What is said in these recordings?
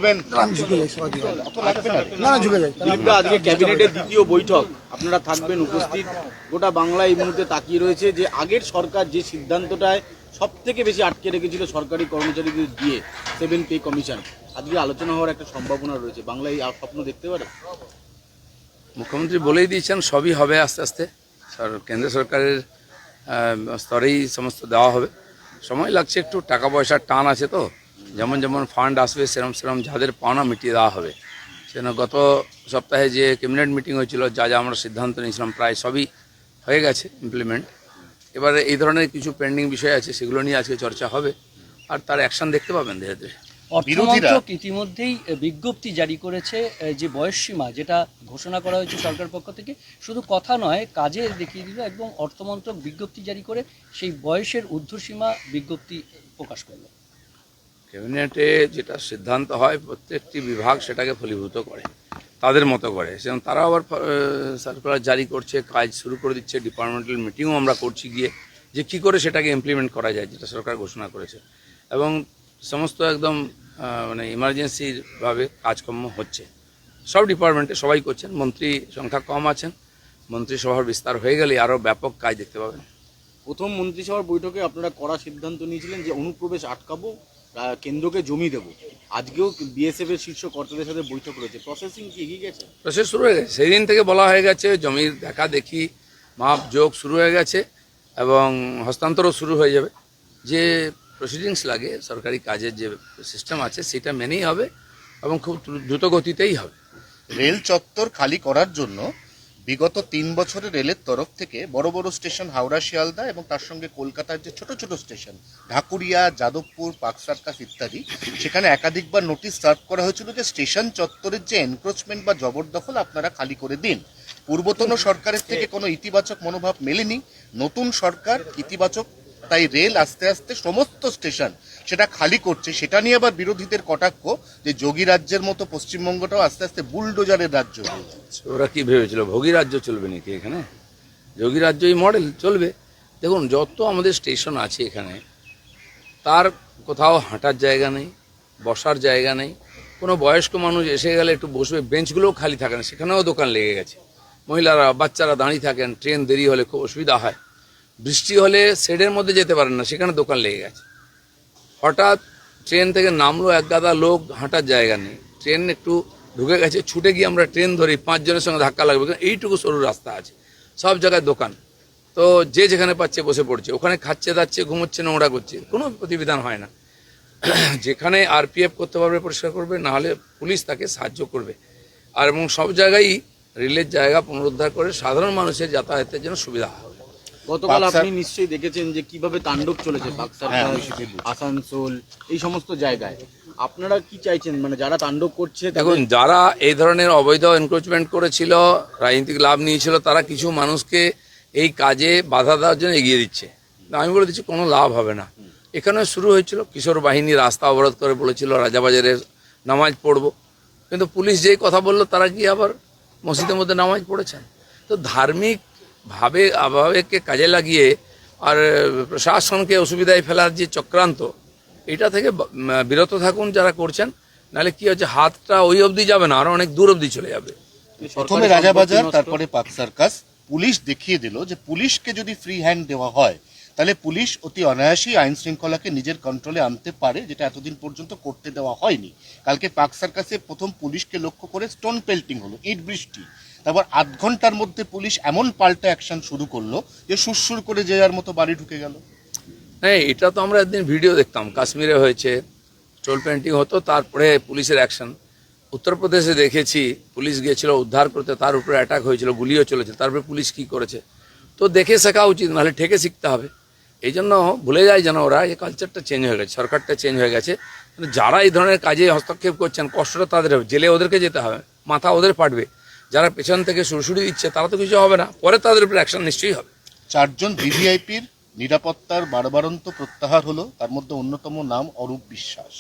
করবেন? আজকে ক্যাবিনেটের দ্বিতীয় বৈঠক, আপনারা থাকবেন উপস্থিত। গোটা বাংলা এই মুহূর্তে তাকিয়ে রয়েছে যে আগের সরকার যে সিদ্ধান্তটায় সব থেকে বেশি আটকে রেখেছিল সরকারি কর্মচারীদের দিয়ে 7 পে কমিশন, আজকে আলোচনা হওয়ার একটা সম্ভাবনা রয়েছে। বাংলা এই স্বপ্ন দেখতে পারে? মুখ্যমন্ত্রী বলেই দিয়েছেন সবই হবে আস্তে আস্তে, কেন্দ্র সরকারের স্তরেই সমস্ত দেওয়া হবে। সময় লাগছে একটু, টাকা পয়সার টান আছে তো, যেমন যেমন ফান্ড আসবে সেরম সেরম যাদের পাওনা মিটিয়ে দেওয়া হবে। সেজন্য গত সপ্তাহে যে ক্যাবিনেট মিটিং হয়েছিল, যা যা আমরা সিদ্ধান্ত নিয়েছিলাম প্রায় সবই হয়ে গেছে ইমপ্লিমেন্ট। এবারে এই ধরনের কিছু পেন্ডিং বিষয় আছে, সেগুলো নিয়ে আজকে চর্চা হবে আর তার অ্যাকশন দেখতে পাবেন ধীরে ধীরে। অর্থমন্ত্রক ইতিমধ্যেই বিজ্ঞপ্তি জারি করেছে, যে বয়সসীমা যেটা ঘোষণা করা হয়েছে সরকার পক্ষ থেকে, শুধু কথা নয় কাজে দেখিয়ে দিল, এবং অর্থমন্ত্রক বিজ্ঞপ্তি জারি করে সেই বয়সের ঊর্ধ্বসীমা বিজ্ঞপ্তি প্রকাশ করলো। ক্যাবিনেটে যেটা সিদ্ধান্ত হয় প্রত্যেকটি বিভাগ সেটাকে ফলীভূত করে তাদের মতো করে, সেরকম তারা আবার সার্কুলার জারি করছে, কাজ শুরু করে দিচ্ছে। ডিপার্টমেন্টাল মিটিংও আমরা করছি গিয়ে, যে কী করে সেটাকে ইমপ্লিমেন্ট করা যায় যেটা সরকার ঘোষণা করেছে। এবং সমস্ত একদম মানে ইমার্জেন্সিভাবে কাজকর্ম হচ্ছে সব ডিপার্টমেন্টে, সবাই করছেন। মন্ত্রী সংখ্যা কম আছেন, মন্ত্রিসভার বিস্তার হয়ে গেলে আরও ব্যাপক কাজ দেখতে পাবেন। প্রথম মন্ত্রিসভার বৈঠকে আপনারা কড়া সিদ্ধান্ত নিয়েছিলেন যে অনুপ্রবেশ আটকাবো, কেন্দ্রকে জমি দেবো। আজকেও বিএসএফ এর শীর্ষ কর্তাদের সাথে বৈঠক রয়েছে, প্রসেসিং কি এগিয়ে গেছে? প্রসেস শুরু হয়ে গেছে, সেই দিন থেকে বলা হয়ে গেছে, জমির দেখা দেখি মাপ যোগ শুরু হয়ে গেছে এবং হস্তান্তরও শুরু হয়ে যাবে। যে প্রসিডিংস লাগে সরকারি কাজের যে সিস্টেম আছে সেটা মেনেই হবে এবং খুব দ্রুত গতিতেই হবে। রেল চত্বর খালি করার জন্য বিগত 3 বছরে রেলের তরফ থেকে বড় বড় স্টেশন হাওড়া শিয়ালদা এবং তার সঙ্গে কলকাতার যে ছোট ছোট station Dhakuria, Jadavpur, park circus ইত্যাদি, সেখানে একাধিকবার নোটিশ সার্ভ করা হয়েছিল যে স্টেশন চত্বরের যে এনক্রোচমেন্ট বা জবরদখল আপনারা খালি করে দিন। পূর্বতন সরকারের থেকে কোনো ইতিবাচক মনোভাব মেলেনি, নতুন সরকার ইতিবাচক, তাই রেল আস্তে আস্তে সমস্ত স্টেশন সেটা খালি করছে। সেটা নিয়ে আবার বিরোধীদের কটাক্ষ যে যোগী রাজ্যের মতো পশ্চিমবঙ্গটাও আস্তে আস্তে বুলডোজারের রাজ্য হয়ে যাচ্ছে। ওরা কি ভেবেছিল ভোগী রাজ্য চলবে নাকি এখানে? যোগী রাজ্যই মডেল চলবে। দেখুন, যত আমাদের স্টেশন আছে এখানে, তার কোথাও হাঁটার জায়গা নেই, বসার জায়গা নেই। কোনো বয়স্ক মানুষ এসে গেলে একটু বসবে, বেঞ্চগুলোও খালি থাকে না, সেখানেও দোকান লেগে গেছে। মহিলারা, বাচ্চারা দাঁড়িয়ে থাকেন, ট্রেন দেরি হলে খুব অসুবিধা হয়। বৃষ্টি হলে শেডের মধ্যে যেতে পারেন না, সেখানে দোকান লেগে গেছে। হঠাৎ ট্রেন থেকে নামলো, এক গাদা লোক, হাঁটার জায়গা নেই, ট্রেন একটু ঢুকে গেছে, ছুটে গিয়ে আমরা ট্রেন ধরি, 5 জনের সঙ্গে ধাক্কা লাগবে, এইটুকু সরু রাস্তা আছে, সব জায়গায় দোকান। তো যে যেখানে পাচ্ছে বসে পড়ছে, ওখানে খাচ্ছে দাচ্ছে, ঘুমোচ্ছে, নোংরা করছে, কোনো প্রতিবিধান হয় না। যেখানে আরপিএফ করতে পারবে পরিষ্কার করবে, না হলে পুলিশ তাকে সাহায্য করবে। আর এবং সব জায়গায় রেলের জায়গা পুনরুদ্ধার করে সাধারণ মানুষের যাতায়াতের জন্য সুবিধা হবে। গতকাল আপনি নিশ্চয়ই দেখেছেন যে কিভাবে তাণ্ডব চলেছে বাক্সার, আসানসোল, এই সমস্ত জায়গায়। আপনারা কি চাইছেন, মানে যারা তাণ্ডব করছে? দেখুন, যারা এই ধরনের অবৈধ এনক্রোচমেন্ট করেছিল, রাজনৈতিক লাভ নিয়েছিল, তারা কিছু মানুষকে এই কাজে বাধা দেওয়ার জন্য এগিয়ে দিচ্ছে। আমি বলে দিচ্ছি কোনো লাভ হবে না। এখানে শুরু হয়েছিল, কিশোর বাহিনী রাস্তা অবরোধ করে বলেছিল রাজাবাজারে নামাজ পড়বো, কিন্তু পুলিশ যেই কথা বললো তারা গিয়ে আবার মসজিদের মধ্যে নামাজ পড়েছেন। তো ধার্মিক আবেগকে কাজে লাগিয়ে আর প্রশাসনকে অসুবিধায় ফেলার যে চক্রান্ত, এটা থেকে বিরত থাকুন যারা করছেন। নাহলে কি হচ্ছে, হাতটা ওই অবধি যাবে না, আরো অনেক দূর অবধি চলে যাবে। প্রথমে রাজাবাজার, তারপরে পার্ক সার্কাস। পুলিশ দেখিয়ে দিল যে পুলিশকে যদি ফ্রি হ্যান্ড দেওয়া হয় তাহলে পুলিশ অতি অনায়াসেই আইন শৃঙ্খলাকে নিজের কন্ট্রোলে আনতে পারে, যেটা এতদিন পর্যন্ত করতে দেওয়া হয়নি। কালকে পার্ক সার্কাসে প্রথম পুলিশকে লক্ষ্য করে স্টোন পেল্টিং হলো, ইট বৃষ্টি। তারপর 8 ঘন্টার মধ্যে পুলিশ এমন পাল্টা অ্যাকশন শুরু করলো যে সুরসুর করে যে যার মতো বাড়ি ঢুকে গেল। হ্যাঁ, এটা তো আমরা একদিন ভিডিও দেখতাম, কাশ্মীরে হয়েছে, স্টোন পেন্টিং হতো, তারপরে পুলিশের অ্যাকশন। উত্তরপ্রদেশে দেখেছি, পুলিশ গিয়েছিল উদ্ধার করতে, তার উপরে অ্যাটাক হয়েছিল, গুলিও চলেছে, তারপরে পুলিশ কি করেছে। তো দেখে শেখা উচিত, নাহলে ঠেকে শিখতে হবে। এই জন্য ভুলে যায় যেন ওরা, এই কালচারটা চেঞ্জ হয়ে গেছে, সরকারটা চেঞ্জ হয়ে গেছে। যারা এই ধরনের কাজে হস্তক্ষেপ করছেন, কষ্টটা তাদের হবে, জেলে ওদেরকে যেতে হবে, মাথা ওদের ফাটবে। যারা পেছন থেকে সুরসুরি দিচ্ছে তারা তো কিছু হবে না, পরে তাদের উপর অ্যাকশন নিশ্চয়ই হবে। 4 জন ভিভিআইপির নিরাপত্তার বারবারন্ত প্রত্যাহার হলো, তার মধ্যে অন্যতম নাম অরূপ বিশ্বাস।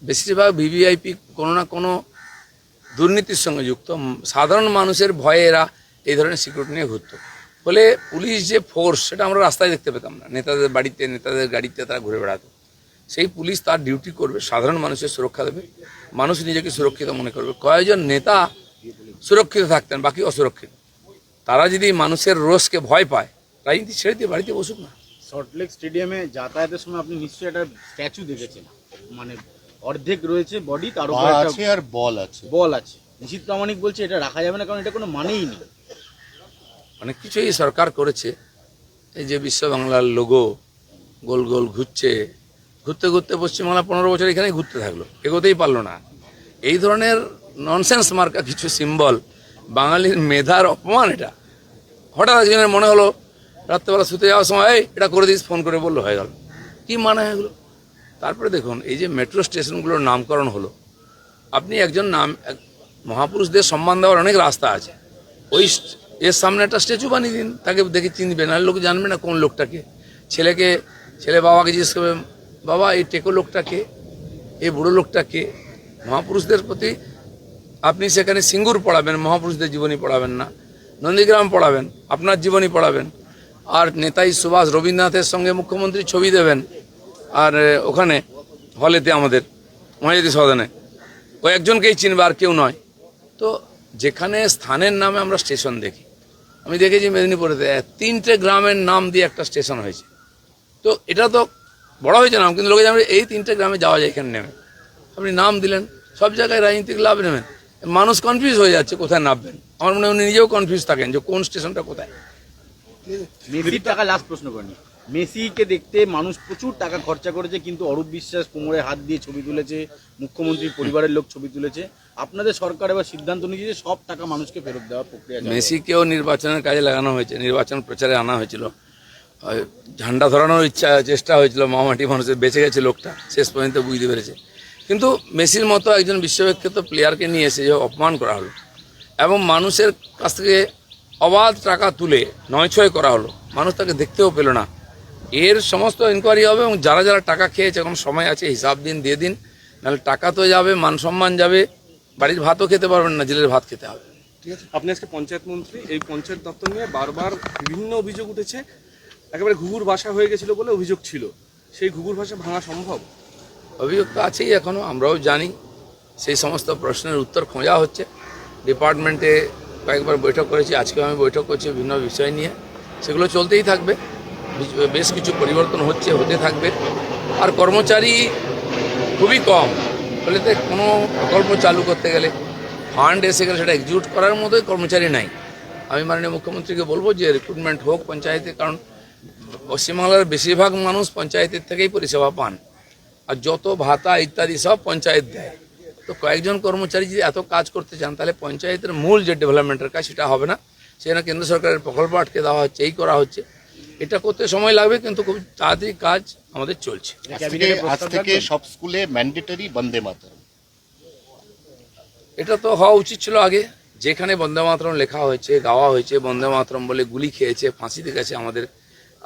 বেশিরভাগ ভিভিআইপি কোনো না কোনো দুর্নীতির সঙ্গে যুক্ত। সাধারণ মানুষের ভয়ে এরা এই ধরনের সিকিউরিটি নিয়ে ঘুরত। ফলে পুলিশ যে ফোর্স, সেটা আমরা রাস্তায় দেখতে পেতাম না, নেতাদের বাড়িতে, নেতাদের গাড়িতে তারা ঘুরে বেড়াতো। সেই পুলিশ তার ডিউটি করবে, সাধারণ মানুষের সুরক্ষা দেবে, মানুষ নিজেকে সুরক্ষিত মনে করবে। কয়েকজন নেতা সুরক্ষিত থাকতেন, বাকি অসুরক্ষিত। তারা যদি মানুষের রোষকে ভয় পায়, রাজনীতি ছেড়ে দিয়ে বাড়িতে বসুক না। সল্টলেক স্টেডিয়ামে যাতায়াতের সময় আপনি নিশ্চয়ই একটা স্ট্যাচু দেখেছেন, মানে অর্ধেক রয়েছে বডি, তার পা উপর একটা আছে আর বল আছে। বল আছে। নিশীথ প্রামাণিক বলছে এটা রাখা যাবে না, কারণ এটা কোনো মানেই নেই। অনেক কিছুই সরকার করেছে। এই যে বিশ্ব বাংলার লোগো গোল গোল ঘুরছে, ঘুরতে ঘুরতে পশ্চিমবাংলা 15 বছর এখানেই ঘুরতে থাকলো, এগোতেই পারলো না। এই ধরনের ননসেন্স মার্কা কিছু সিম্বল, বাঙালির মেধার অপমান। এটা হঠাৎ একজনের মনে হলো রাত্রেবেলা শুতে যাওয়ার সময়, এই এটা করে দিস, ফোন করে বললো, হয়ে গেল। কি মানে এগুলো? তারপরে দেখুন, এই যে মেট্রো স্টেশনগুলোর নামকরণ হলো, আপনি একজন মহাপুরুষদের সম্মান দেওয়ার অনেক রাস্তা আছে। ওই এর সামনে একটা স্ট্যাচু বানিয়ে দিন, তাকে দেখে চিনবে না, লোক জানবে না কোন লোকটাকে। ছেলে বাবাকে জিজ্ঞেস করবে, বাবা এই টেকো লোকটাকে, এই বুড়ো লোকটাকে। মহাপুরুষদের প্রতি আপনি সেখানে সিঙ্গুর পড়াবেন, মহাপুরুষদের জীবনী পড়াবেন না, নন্দীগ্রাম পড়াবেন, আপনার জীবনী পড়াবেন। আর নেতাজি সুভাষ রবীন্দ্রনাথের সঙ্গে মুখ্যমন্ত্রী ছবি দেবেন, আর ওখানে হলেতে আমাদের মহাজাতি সদনে কয়েকজনকেই চিনবে, আর কেউ নয়। তো যেখানে স্থানের নামে আমরা স্টেশন দেখি, আমি দেখেছি মেদিনীপুরেতে 3টে গ্রামের নাম দিয়ে একটা স্টেশন হয়েছে। তো এটা তো বড় হয়েছে নাম, কিন্তু লোকে জানবে এই 3টে গ্রামে যাওয়া যায় এখানে নেমে। আপনি নাম দিলেন, সব জায়গায় রাজনীতিক লাভ নেবেন, মানুষ কনফিউজ হয়ে যাচ্ছে কোথায় নামবেন। আমার মনে হয় উনি নিজেও কনফিউজ থাকেন যে কোন স্টেশনটা কোথায়। মেসির টাকা, লাস্ট প্রশ্ন করেনি, মেসিকে দেখতে মানুষ প্রচুর টাকা খরচা করেছে, কিন্তু অরূপ বিশ্বাস কোমরে হাত দিয়ে ছবি তুলেছে, মুখ্যমন্ত্রীর পরিবারের লোক ছবি তুলেছে। আপনাদের সরকার এবার সিদ্ধান্ত নিয়েছে যে সব টাকা মানুষকে ফেরত দেওয়ার প্রক্রিয়া। মেসিকেও নির্বাচনের কাজে লাগানো হয়েছে, নির্বাচন প্রচারে আনা হয়েছিল, ঝান্ডা ধরানোর চেষ্টা হয়েছিল, মামাটি মানুষের বেঁচে গেছে লোকটা, শেষ পর্যন্ত বুঝতে পেরেছে। কিন্তু মেসির মতো একজন বিশ্ববিখ্যাত প্লেয়ারকে নিয়ে এসে যে অপমান করা হলো এবং মানুষের কাছ থেকে অবাধ টাকা তুলে 9-6 করা হলো, মানুষ তাকে দেখতেও পেল না। এর সমস্ত ইনকোয়ারি হবে এবং যারা যারা টাকা খেয়েছে, এখন সময় আছে, হিসাব দিন, দিয়ে দিন, নাহলে টাকা তো যাবে, মান সম্মান যাবে, বাড়ির ভাতও খেতে পারবেন না, জেলের ভাত খেতে হবে। ঠিক আছে, আপনি আজকে পঞ্চায়েত মন্ত্রী, এই পঞ্চায়েত দপ্তর নিয়ে বারবার বিভিন্ন অভিযোগ উঠেছে, একেবারে ঘুঘুর ভাষা হয়ে গেছিল বলে অভিযোগ ছিল। সেই ঘুঘুর ভাষা ভাঙা সম্ভব? অভিযোগ তো আছেই এখনও, আমরাও জানি। সেই সমস্ত প্রশ্নের উত্তর খোঁজা হচ্ছে। ডিপার্টমেন্টে কয়েকবার বৈঠক করেছি, আজকেও আমি বৈঠক করছি বিভিন্ন বিষয় নিয়ে, সেগুলো চলতেই থাকবে। বেশ কিছু পরিবর্তন হতে থাকবে। আর কর্মচারী খুবই কম, ফলে কোনো প্রকল্প চালু করতে গেলে, ফান্ড এসে গেলে সেটা এক্সিকিউট করার মতোই কর্মচারী নাই। আমি মাননীয় মুখ্যমন্ত্রীকে বলবো যে রিক্রুটমেন্ট হোক পঞ্চায়েতে, কারণ পশ্চিমবাংলার বেশিরভাগ মানুষ পঞ্চায়েতের থেকেই পরিষেবা পান, আর যত ভাতা ইত্যাদি সব পঞ্চায়েত দেয়। তো কয়েকজন কর্মচারী যদি এত কাজ করতে চান, তাহলে পঞ্চায়েতের মূল যে ডেভেলপমেন্টের কাজ সেটা হবে না। সেখানে কেন্দ্র সরকারের প্রকল্প আটকে দেওয়া হচ্ছে, এই করা হচ্ছে। এটা করতে সময় লাগবে, কিন্তু খুব তাড়াতাড়ি কাজ আমাদের চলছে। আজ থেকে সব স্কুলে ম্যান্ডেটরি বন্দে মাতরম। এটা তো হওয়া উচিত ছিল আগে। যেখানে বন্দে মাতরম লেখা হয়েছে, গাওয়া হয়েছে, বন্দে মাতরম বলে গুলি খেয়েছে, ফাঁসিতে গেছে আমাদের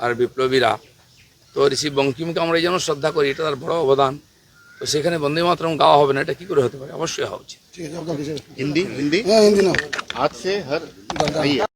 আর বিপ্লবীরা, তো ঋষি বঙ্কিমকে আমরা এই জন্য শ্রদ্ধা করি, এটা তার বড় অবদান। তো সেখানে বন্দে মাতরম গাওয়া হবে না, এটা কি করে হতে পারে? অবশ্যই হওয়া উচিত। हिंदी हिंदी आज से हर